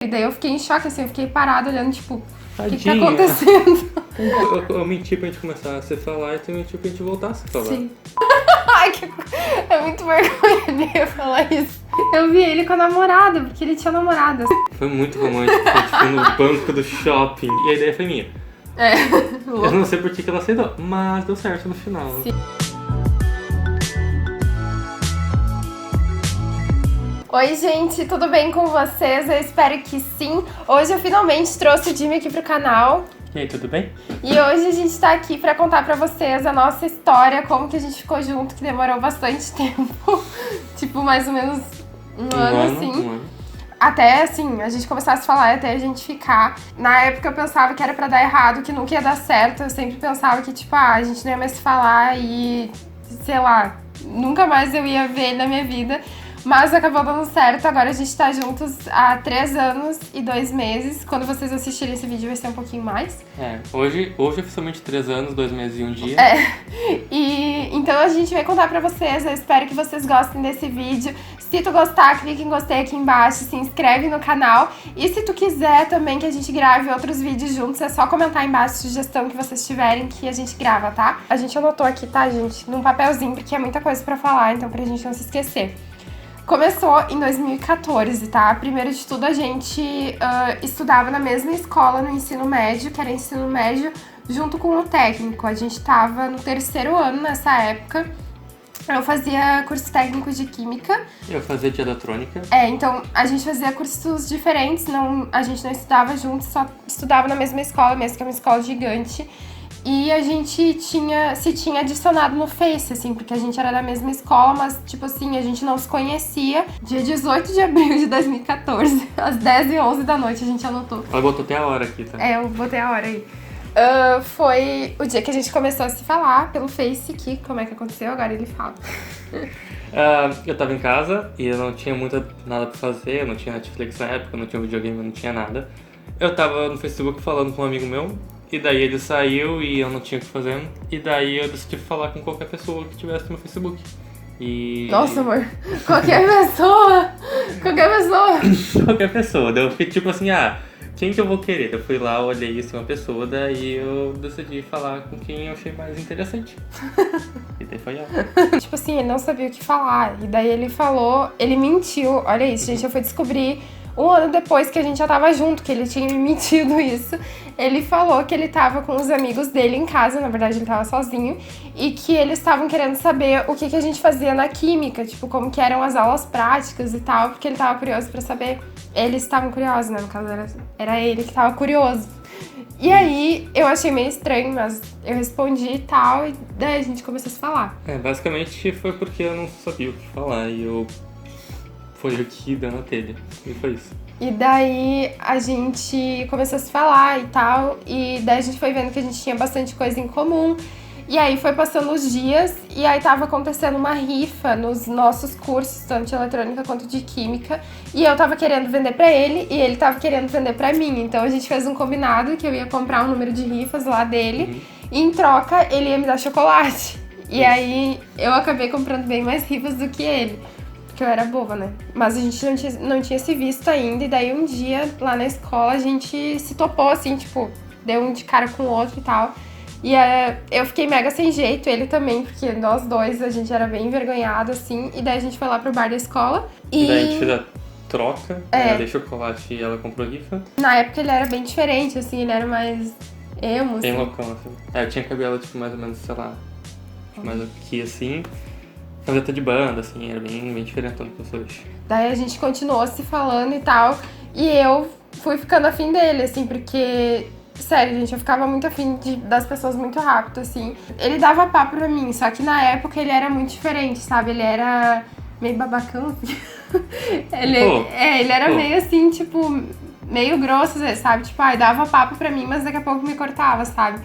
E daí eu fiquei em choque, assim, eu fiquei parada olhando, tipo, o que tá Tadinha. acontecendo? Eu menti pra gente começar a se falar e tu mentiu pra gente voltar a se falar. Sim. Ai, é muito vergonha de eu falar isso. Eu vi ele com a namorada, porque ele tinha namorada. Foi muito romântico, foi tipo no banco do shopping. E a ideia foi minha. É. Eu não sei por que ela aceitou, mas deu certo no final. Sim. Oi, gente, tudo bem com vocês? Eu espero que sim. Hoje eu finalmente trouxe o Jimmy aqui pro canal. E aí, tudo bem? E hoje a gente tá aqui pra contar pra vocês a nossa história, como que a gente ficou junto, que demorou bastante tempo. Tipo, mais ou menos um ano, assim. Um ano. Até, assim, a gente começar a se falar, até a gente ficar. Na época eu pensava que era pra dar errado, que nunca ia dar certo. Eu sempre pensava que, tipo, a gente não ia mais se falar e, sei lá, nunca mais eu ia ver ele na minha vida. Mas acabou dando certo, agora a gente tá juntos há 3 anos e 2 meses. Quando vocês assistirem esse vídeo vai ser um pouquinho mais. Hoje oficialmente 3 anos, 2 meses e um dia. E então a gente vai contar pra vocês, eu espero que vocês gostem desse vídeo. Se tu gostar, clica em gostei aqui embaixo, se inscreve no canal. E se tu quiser também que a gente grave outros vídeos juntos, é só comentar aí embaixo a sugestão que vocês tiverem que a gente grava, tá? A gente anotou aqui, tá, gente, num papelzinho, porque é muita coisa pra falar, então pra gente não se esquecer. Começou em 2014, tá? Primeiro de tudo, a gente estudava na mesma escola no ensino médio, que era ensino médio, junto com o técnico. A gente tava no 3º ano nessa época. Eu fazia curso técnico de química. Eu fazia de eletrônica. Então a gente fazia cursos diferentes, a gente não estudava juntos, só estudava na mesma escola mesmo, que é uma escola gigante. E a gente se tinha adicionado no Face, assim, porque a gente era da mesma escola, mas, tipo assim, a gente não se conhecia. Dia 18 de abril de 2014, às 10h11 da noite, a gente anotou. Ela botou até a hora aqui, tá? Eu botei a hora aí. Foi o dia que a gente começou a se falar pelo Face, que como é que aconteceu? Agora ele fala. Eu tava em casa e eu não tinha nada pra fazer, eu não tinha Netflix na época, eu não tinha videogame, eu não tinha nada. Eu tava no Facebook falando com um amigo meu, e daí ele saiu e eu não tinha o que fazer, e daí eu decidi falar com qualquer pessoa que tivesse no meu Facebook. Nossa, amor, qualquer pessoa! Qualquer pessoa! Qualquer pessoa, daí eu fiquei tipo assim, quem que eu vou querer? Eu fui lá, olhei assim uma pessoa, daí eu decidi falar com quem eu achei mais interessante. E daí foi ela. Tipo assim, ele não sabia o que falar. E daí ele falou, ele mentiu. Olha isso, gente, eu fui descobrir 1 ano depois que a gente já tava junto, que ele tinha me mentido isso. Ele falou que ele tava com os amigos dele em casa, na verdade ele tava sozinho, e que eles estavam querendo saber o que a gente fazia na química, tipo, como que eram as aulas práticas e tal, porque ele tava curioso pra saber. Eles estavam curiosos, né? No caso, era ele que tava curioso. E aí, eu achei meio estranho, mas eu respondi e tal, e daí a gente começou a se falar. Basicamente foi porque eu não sabia o que falar, e foi o que deu na telha, e foi isso. E daí a gente começou a se falar e tal, e daí a gente foi vendo que a gente tinha bastante coisa em comum. E aí foi passando os dias, e aí tava acontecendo uma rifa nos nossos cursos, tanto de eletrônica quanto de química. E eu tava querendo vender pra ele, e ele tava querendo vender pra mim. Então a gente fez um combinado que eu ia comprar um número de rifas lá dele, e em troca ele ia me dar chocolate. E aí eu acabei comprando bem mais rifas do que ele. Que eu era boba, né? Mas a gente não tinha se visto ainda, e daí um dia, lá na escola, a gente se topou, assim, tipo, deu um de cara com o outro e tal. E eu fiquei mega sem jeito, ele também, porque nós dois, a gente era bem envergonhado, assim, e daí a gente foi lá pro bar da escola. E daí a gente fez a troca, eu dei chocolate e ela comprou rifa. Na época ele era bem diferente, assim, ele era mais emo, assim. Bem loucão, assim. Eu tinha cabelo, tipo, mais ou menos, sei lá, mais aqui, assim. Camiseta de banda, assim, era bem diferente do que eu sou hoje. Daí a gente continuou se falando e tal, e eu fui ficando afim dele, assim, porque, sério, gente, eu ficava muito afim das pessoas muito rápido, assim. Ele dava papo pra mim, só que na época ele era muito diferente, sabe? Ele era meio babacão, assim. Ele era meio assim, tipo, meio grosso, sabe? Tipo, dava papo pra mim, mas daqui a pouco me cortava, sabe?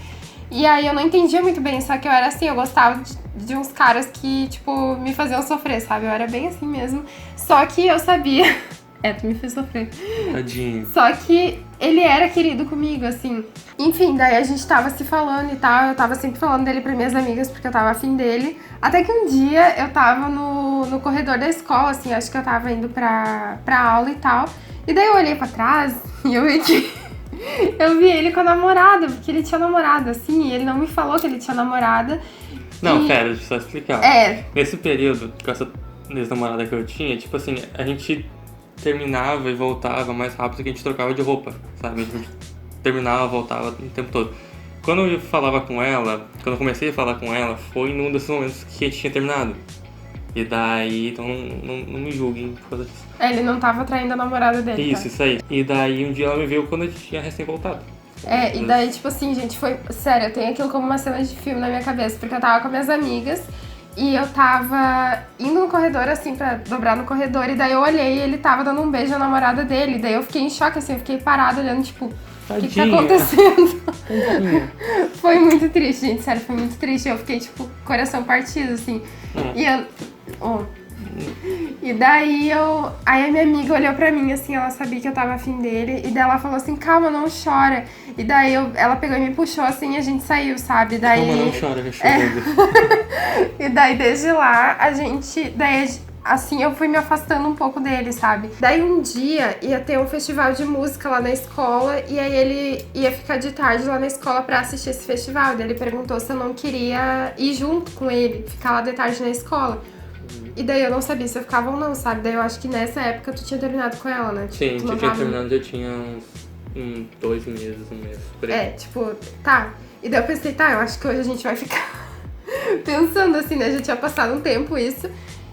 E aí eu não entendia muito bem, só que eu era assim, eu gostava de uns caras que, tipo, me faziam sofrer, sabe? Eu era bem assim mesmo. Só que eu sabia... tu me fez sofrer. Tadinho. Só que ele era querido comigo, assim. Enfim, daí a gente tava se falando e tal, eu tava sempre falando dele pra minhas amigas, porque eu tava afim dele. Até que um dia eu tava no corredor da escola, assim, acho que eu tava indo pra aula e tal. E daí eu olhei pra trás e eu vi que eu vi ele com a namorada, porque ele tinha namorada, assim, e ele não me falou que ele tinha namorada. Não, pera, deixa eu só explicar. Nesse período, com essa ex-namorada que eu tinha, tipo assim, a gente terminava e voltava mais rápido que a gente trocava de roupa, sabe? A gente terminava, voltava o tempo todo. Quando eu falava com ela, quando eu comecei a falar com ela, foi num desses momentos que a gente tinha terminado. E daí, então não me julguem por causa disso. Ele não tava traindo a namorada dele. Isso aí. E daí um dia ela me viu quando a gente tinha recém voltado. E daí, tipo assim, gente, foi... Sério, eu tenho aquilo como uma cena de filme na minha cabeça, porque eu tava com minhas amigas e eu tava indo no corredor, assim, pra dobrar no corredor, e daí eu olhei e ele tava dando um beijo à namorada dele, daí eu fiquei em choque, assim, eu fiquei parada olhando, tipo, o que tá acontecendo? Foi muito triste, gente, sério, foi muito triste, eu fiquei, tipo, coração partido, assim, e eu... E daí aí a minha amiga olhou pra mim, assim, ela sabia que eu tava afim dele, e daí ela falou assim, calma, não chora. E daí ela pegou e me puxou assim e a gente saiu, sabe? Daí, calma, não chora, já chorando. E daí desde lá assim, eu fui me afastando um pouco dele, sabe? Daí um dia ia ter um festival de música lá na escola, e aí ele ia ficar de tarde lá na escola pra assistir esse festival. Daí ele perguntou se eu não queria ir junto com ele, ficar lá de tarde na escola. E daí eu não sabia se eu ficava ou não, sabe? Daí eu acho que nessa época tu tinha terminado com ela, né? Sim, eu tinha terminado, já tinha uns 2 meses, um mês, por aí. Tipo, tá. E daí eu pensei, eu acho que hoje a gente vai ficar pensando assim, né? Já tinha passado um tempo isso.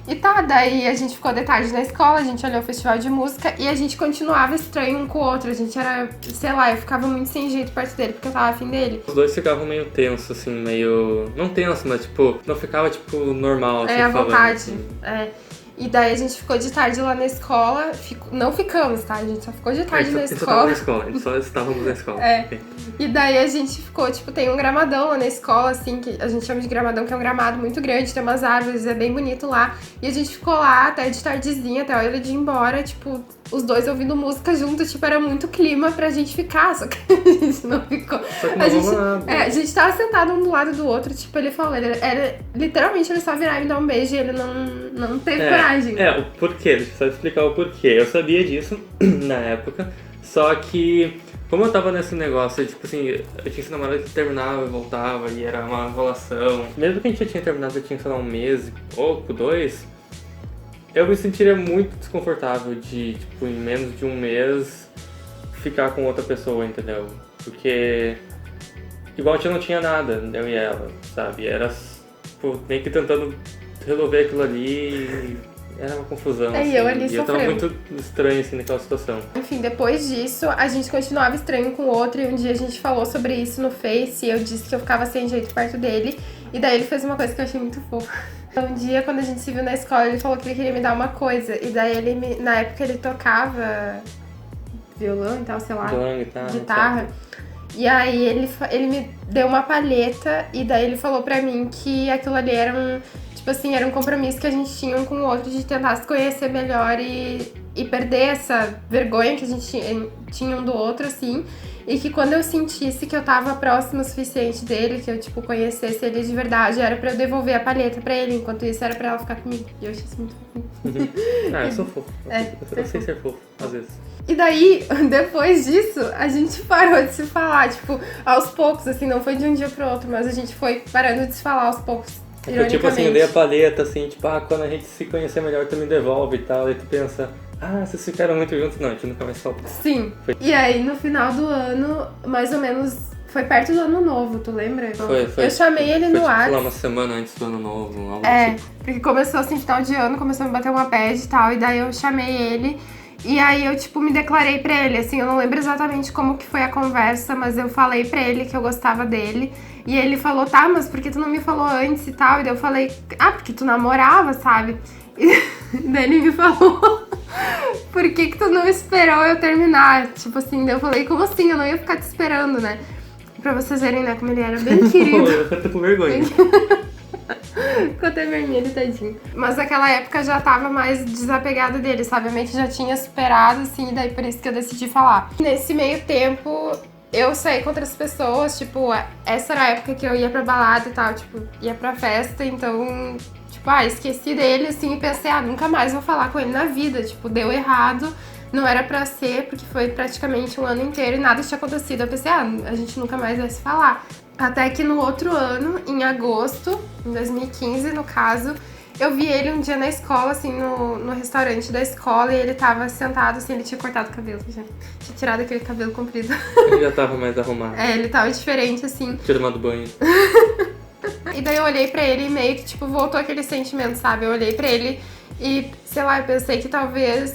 E daí a gente ficou de tarde na escola, a gente olhou o festival de música e a gente continuava estranho um com o outro. A gente era, sei lá, eu ficava muito sem jeito perto dele porque eu tava afim dele. Os dois ficavam meio tensos, assim, meio... Não tenso, mas tipo, não ficava tipo normal, assim, à vontade. Assim. E daí a gente ficou de tarde lá na escola, não ficamos, tá? A gente só ficou de tarde na escola. A gente só estávamos na escola. E daí a gente ficou, tipo, tem um gramadão lá na escola, assim, que a gente chama de gramadão, que é um gramado muito grande, tem umas árvores, é bem bonito lá. E a gente ficou lá até de tardezinha, até a hora de ir embora, tipo, os dois ouvindo música junto, tipo, era muito clima pra gente ficar, só que a gente não ficou. A gente tava sentado um do lado do outro, tipo, ele falou, literalmente ele só virar e me dar um beijo e ele não teve coragem. O porquê, deixa eu só explicar o porquê. Eu sabia disso na época, só que como eu tava nesse negócio, tipo assim, eu tinha esse namorado que terminava e voltava e era uma enrolação. Mesmo que a gente já tinha terminado, já tinha, sei lá, um mês e pouco, 2, eu me sentiria muito desconfortável de, tipo, em menos de um mês ficar com outra pessoa, entendeu? Porque igual a gente não tinha nada, eu e ela, sabe? Era, tipo, meio que tentando resolver aquilo ali. Era uma confusão, assim, e eu tava muito estranho, assim, naquela situação. Enfim, depois disso, a gente continuava estranho com o outro, e um dia a gente falou sobre isso no Face, e eu disse que eu ficava sem jeito perto dele, e daí ele fez uma coisa que eu achei muito fofa. Um dia, quando a gente se viu na escola, ele falou que ele queria me dar uma coisa, e daí na época ele tocava violão e tal, sei lá, guitarra. E aí ele me deu uma palheta, e daí ele falou pra mim que aquilo ali era era um compromisso que a gente tinha um com o outro de tentar se conhecer melhor e perder essa vergonha que a gente tinha um do outro, assim. E que quando eu sentisse que eu tava próxima o suficiente dele, que eu, tipo, conhecesse ele de verdade, era pra eu devolver a palheta pra ele, enquanto isso era pra ela ficar comigo. E eu achei isso muito fofinho. Eu sou fofo. Eu sei ser fofo, às vezes. E daí, depois disso, a gente parou de se falar, tipo, aos poucos, assim, não foi de um dia pro outro, mas a gente foi parando de se falar aos poucos. Tipo assim, eu dei a palheta, assim, tipo, quando a gente se conhecer melhor, tu me devolve e tal, e tu pensa, vocês ficaram muito juntos, não, a gente nunca vai se falar. Sim. E aí, no final do ano, mais ou menos, foi perto do ano novo, tu lembra? Foi. Eu chamei ele no WhatsApp. Foi uma semana antes do ano novo, algo assim. Porque começou assim, final de ano, começou a me bater uma bad e tal, e daí eu chamei ele. E aí eu, tipo, me declarei pra ele, assim, eu não lembro exatamente como que foi a conversa, mas eu falei pra ele que eu gostava dele. E ele falou, mas por que tu não me falou antes e tal? E daí eu falei, porque tu namorava, sabe? E daí ele me falou, por que tu não esperou eu terminar? Tipo assim, daí eu falei, como assim? Eu não ia ficar te esperando, né? Pra vocês verem, né, como ele era bem querido. Eu tô com vergonha. Ficou até vermelho, tadinho. Mas naquela época eu já tava mais desapegada dele, sabe? A mente já tinha superado, assim, e daí por isso que eu decidi falar. Nesse meio tempo, eu saí com outras pessoas, tipo, essa era a época que eu ia pra balada e tal, tipo, ia pra festa, então, tipo, esqueci dele, assim, e pensei, nunca mais vou falar com ele na vida, tipo, deu errado, não era pra ser, porque foi praticamente um ano inteiro e nada tinha acontecido. Eu pensei, a gente nunca mais vai se falar. Até que no outro ano, em agosto, em 2015 no caso, eu vi ele um dia na escola, assim, no restaurante da escola, e ele tava sentado, assim, ele tinha cortado o cabelo, já tinha tirado aquele cabelo comprido. Ele já tava mais arrumado. Ele tava diferente, assim. Tinha tomado banho. E daí eu olhei pra ele e meio que, tipo, voltou aquele sentimento, sabe? Eu olhei pra ele e, sei lá, eu pensei que talvez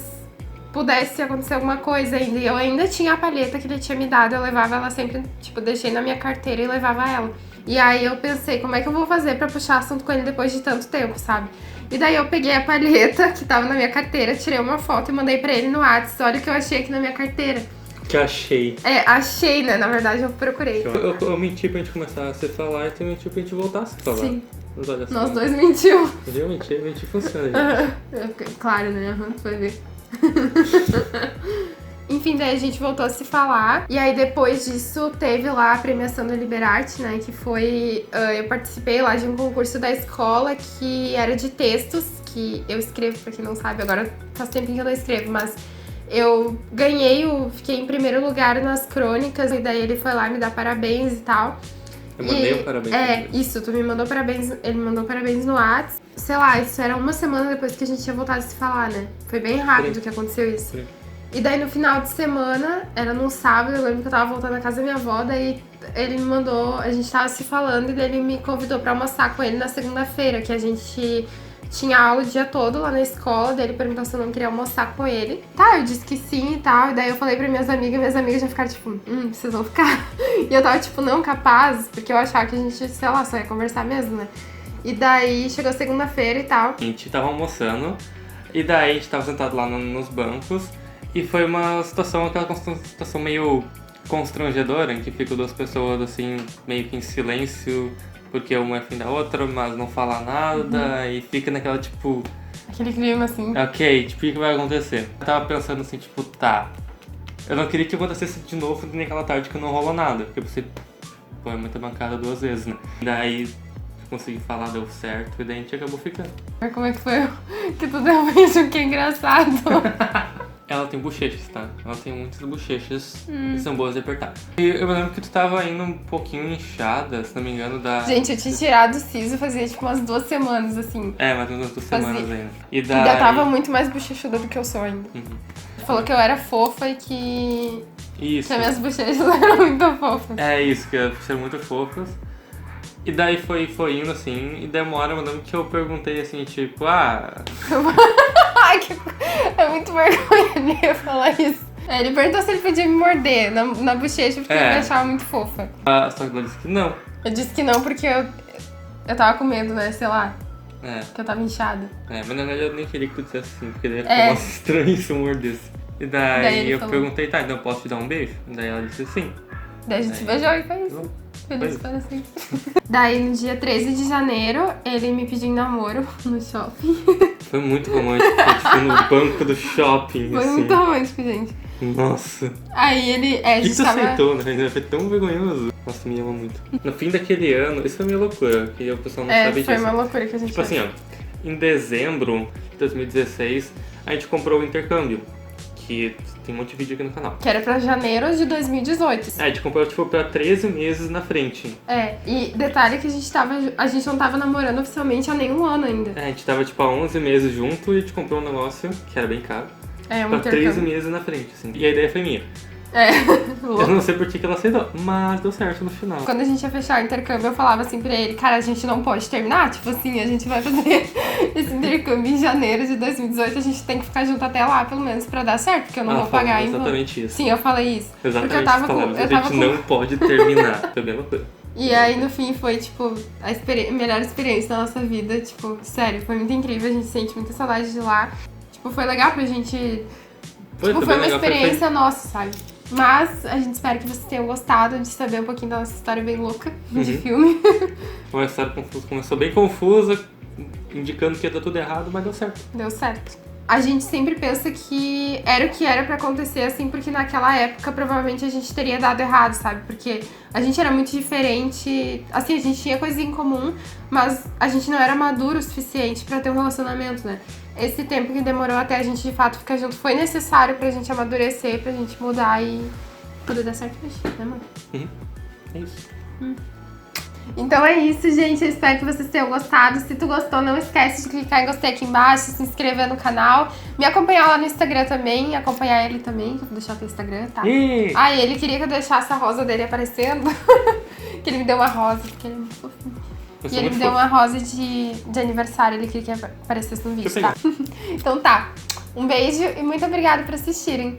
pudesse acontecer alguma coisa ainda. E eu ainda tinha a palheta que ele tinha me dado, eu levava ela sempre, tipo, deixei na minha carteira e levava ela. E aí eu pensei, como é que eu vou fazer pra puxar assunto com ele depois de tanto tempo, sabe? E daí eu peguei a palheta que tava na minha carteira, tirei uma foto e mandei pra ele no WhatsApp. Olha o que eu achei aqui na minha carteira. Que achei. Achei, né? Na verdade eu procurei. Eu menti pra gente começar a se falar e tu mentiu pra gente voltar a se falar. Sim. Mas olha só. Nós dois mentiu. Eu menti funciona, gente. Claro, né? Tu vai ver. Enfim, daí a gente voltou a se falar. E aí depois disso teve lá a premiação da Liberarte, né? Que foi... eu participei lá de um concurso da escola que era de textos, que eu escrevo, pra quem não sabe. Agora faz tempinho que eu não escrevo, mas eu ganhei, fiquei em primeiro lugar nas crônicas. E daí ele foi lá me dar parabéns e tal. Eu mandei um parabéns. Isso, tu me mandou parabéns, ele me mandou parabéns no WhatsApp. Sei lá, isso era uma semana depois que a gente tinha voltado a se falar, né? Foi bem rápido que aconteceu isso. Sim. E daí no final de semana, era num sábado, eu lembro que eu tava voltando na casa da minha avó, daí ele me mandou, a gente tava se falando e daí ele me convidou pra almoçar com ele na segunda-feira, que a gente tinha aula o dia todo lá na escola, daí ele perguntou se eu não queria almoçar com ele. Tá, eu disse que sim e tal, e daí eu falei pra minhas amigas já ficaram tipo, vocês vão ficar? E eu tava tipo, não, capaz, porque eu achava que a gente, sei lá, só ia conversar mesmo, né? E daí chegou segunda-feira e tal. A gente tava almoçando e daí a gente tava sentado lá nos bancos e foi uma situação, aquela situação meio constrangedora, em que ficam duas pessoas assim, meio que em silêncio, porque uma é fim da outra, mas não fala nada, e fica naquela tipo... Aquele clima assim. Ok, tipo, o que vai acontecer? Eu tava pensando assim, tipo, tá... Eu não queria que acontecesse de novo naquela tarde que não rolou nada, porque você foi muita bancada 2 vezes, né? Daí consegui falar, deu certo, e daí a gente acabou ficando. Mas como é que foi que tu deu isso? Que engraçado. Ela tem bochechas, tá? Ela tem muitas bochechas e são boas de apertar. E eu me lembro que tu tava indo um pouquinho inchada, se não me engano, da... Gente, eu tinha tirado o siso fazia tipo umas 2 semanas, assim. Mais umas 2 semanas ainda. E daí... Ainda tava muito mais bochechuda do que eu sou ainda. Falou que eu era fofa e que... Isso. Que as minhas bochechas eram muito fofas. É isso, que elas eram muito fofas. E daí foi indo assim, e demora, eu lembro que eu perguntei assim, tipo, Ai, é muito vergonha de eu falar isso. Ele perguntou se ele podia me morder na bochecha porque ele me achava muito fofa. Só que ela disse que não. Eu disse que não porque eu tava com medo, né, sei lá. Que eu tava inchada. Mas na verdade eu nem queria que tu dissesse assim, porque daí ia ficar mais estranho se eu mordesse. E daí eu perguntei, tá, então eu posso te dar um beijo? Daí ela disse sim. Daí a gente se beijou e foi isso. Feliz para sempre. Daí no dia 13 de janeiro, ele me pediu em namoro no shopping. Foi muito romântico, tipo no banco do shopping. Foi assim. muito romântico, gente. Nossa. Aí ele. O que tu aceitou, né? Foi tão vergonhoso. Nossa, me ama muito. No fim daquele ano, isso foi minha loucura, que o pessoal não sabe disso. Foi uma loucura que a gente Tipo assim, ó, em dezembro de 2016, a gente comprou o intercâmbio, que tem um monte de vídeo aqui no canal. Que era pra janeiro de 2018. A gente comprou, tipo, pra 13 meses na frente. E detalhe que a gente não tava namorando oficialmente há nenhum ano ainda. A gente tava, tipo, há 11 meses junto e a gente comprou um negócio que era bem caro. Um pra 13 meses na frente, assim. E a ideia foi minha. Louco. Eu não sei por que ela aceitou, mas deu certo no final. Quando a gente ia fechar o intercâmbio, eu falava assim pra ele, cara, a gente não pode terminar, tipo assim, a gente vai fazer esse intercâmbio em janeiro de 2018, a gente tem que ficar junto até lá, pelo menos, pra dar certo, porque eu não vou pagar ainda. Exatamente isso. Sim, eu falei isso. Exatamente porque eu tava a gente não pode terminar. Foi a mesma coisa. E aí, no fim, foi, tipo, a melhor experiência da nossa vida, tipo, sério, foi muito incrível, a gente sente muita saudade de lá. Tipo, foi legal pra gente... Foi uma experiência nossa, sabe? Mas a gente espera que vocês tenham gostado de saber um pouquinho da nossa história bem louca de filme. Uma história confusa, começou bem confusa, indicando que ia dar tudo errado, mas deu certo. Deu certo. A gente sempre pensa que era o que era pra acontecer, assim, porque naquela época provavelmente a gente teria dado errado, sabe? Porque a gente era muito diferente, assim, a gente tinha coisas em comum, mas a gente não era maduro o suficiente pra ter um relacionamento, né? esse tempo que demorou até a gente de fato ficar junto foi necessário pra gente amadurecer, pra gente mudar e tudo dar certo hoje, né, mano? É isso. Então é isso, gente. Eu espero que vocês tenham gostado. Se tu gostou, não esquece de clicar em gostei aqui embaixo, se inscrever no canal, me acompanhar lá no Instagram também, acompanhar ele também, que eu vou deixar o teu Instagram, tá? Ah, e ele queria que eu deixasse a rosa dele aparecendo, que ele me deu uma rosa, porque ele é muito fofinho. E ele me deu uma rosa de aniversário, ele queria que aparecesse no vídeo, tá? Então tá. Um beijo e muito obrigada por assistirem.